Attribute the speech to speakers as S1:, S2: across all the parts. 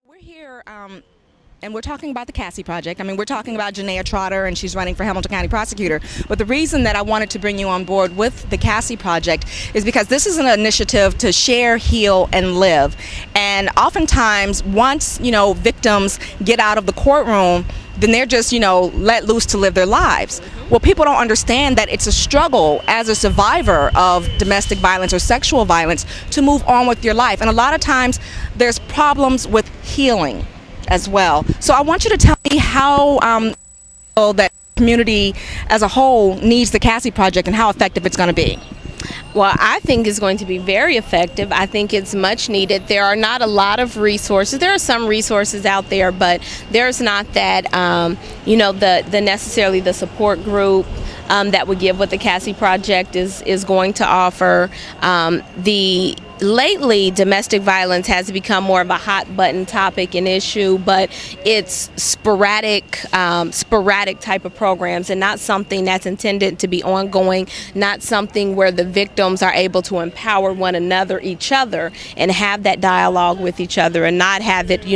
S1: We're here and we're talking about the Cassie Project. I mean, we're talking about Janaya Trotter, and she's running for Hamilton County Prosecutor. But the reason that I wanted to bring you on board with the Cassie Project is because this is an initiative to share, heal, and live. And oftentimes, once, victims get out of the courtroom, then they're just, let loose to live their lives. Well, people don't understand that it's a struggle as a survivor of domestic violence or sexual violence to move on with your life. And a lot of times, there's problems with healing as well. So I want you to tell me how that community as a whole needs the Cassie Project and how effective it's going to be.
S2: Well, I think it's going to be very effective. I think it's much needed. There are not a lot of resources. There are some resources out there, but there's not that, the necessarily the support group that would give what the Cassie Project is going to offer. Lately, domestic violence has become more of a hot button topic and issue, but it's sporadic type of programs and not something that's intended to be ongoing, not something where the victims are able to empower one another, each other, and have that dialogue with each other and not have it,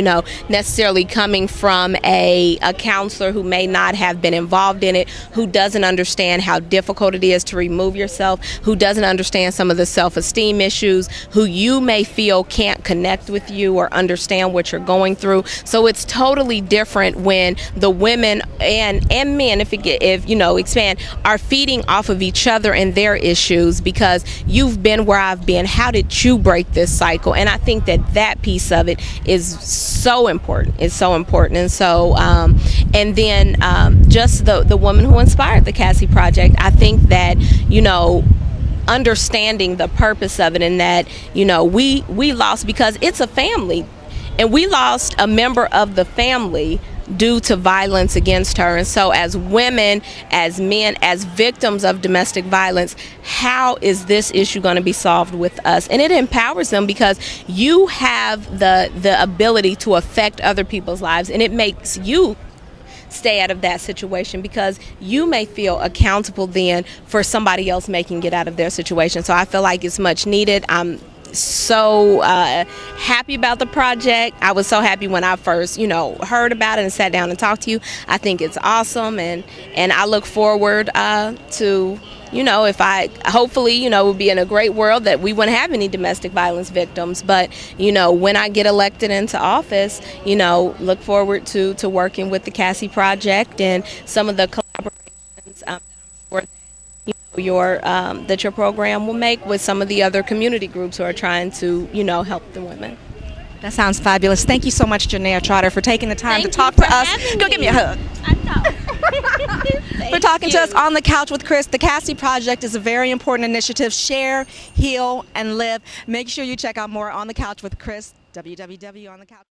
S2: necessarily coming from a counselor who may not have been involved in it, who doesn't understand how difficult it is to remove yourself, who doesn't understand some of the self-esteem issues, who you may feel can't connect with you or understand what you're going through. So it's totally different when the women and men, expand, are feeding off of each other and their issues because you've been where I've been. How did you break this cycle? And I think that piece of it is so important. It's so important. And so, just the woman who inspired the Cassie Project, I think that, understanding the purpose of it and that, we lost because it's a family and we lost a member of the family due to violence against her. And so as women, as men, as victims of domestic violence, how is this issue going to be solved with us? And it empowers them because you have the ability to affect other people's lives, and it makes you stay out of that situation because you may feel accountable then for somebody else making it out of their situation. So I feel like it's much needed. I'm so happy about the project. I was so happy when I first, heard about it and sat down and talked to you. I think it's awesome, and I look forward to if I hopefully, we'll be in a great world that we wouldn't have any domestic violence victims. But, when I get elected into office, look forward to working with the Cassie Project and some of the collaborations that your program will make with some of the other community groups who are trying to, help the women.
S1: That sounds fabulous. Thank you so much, Janaya Trotter, for taking the time
S2: Thank
S1: to talk
S2: you
S1: to
S2: for
S1: us.
S2: having
S1: Go
S2: me.
S1: give me a hug.
S2: I know.
S1: For talking to us on the couch with Chris. The Cassie Project is a very important initiative. Share, heal, and live. Make sure you check out more on the couch with Chris. www.onthecouch.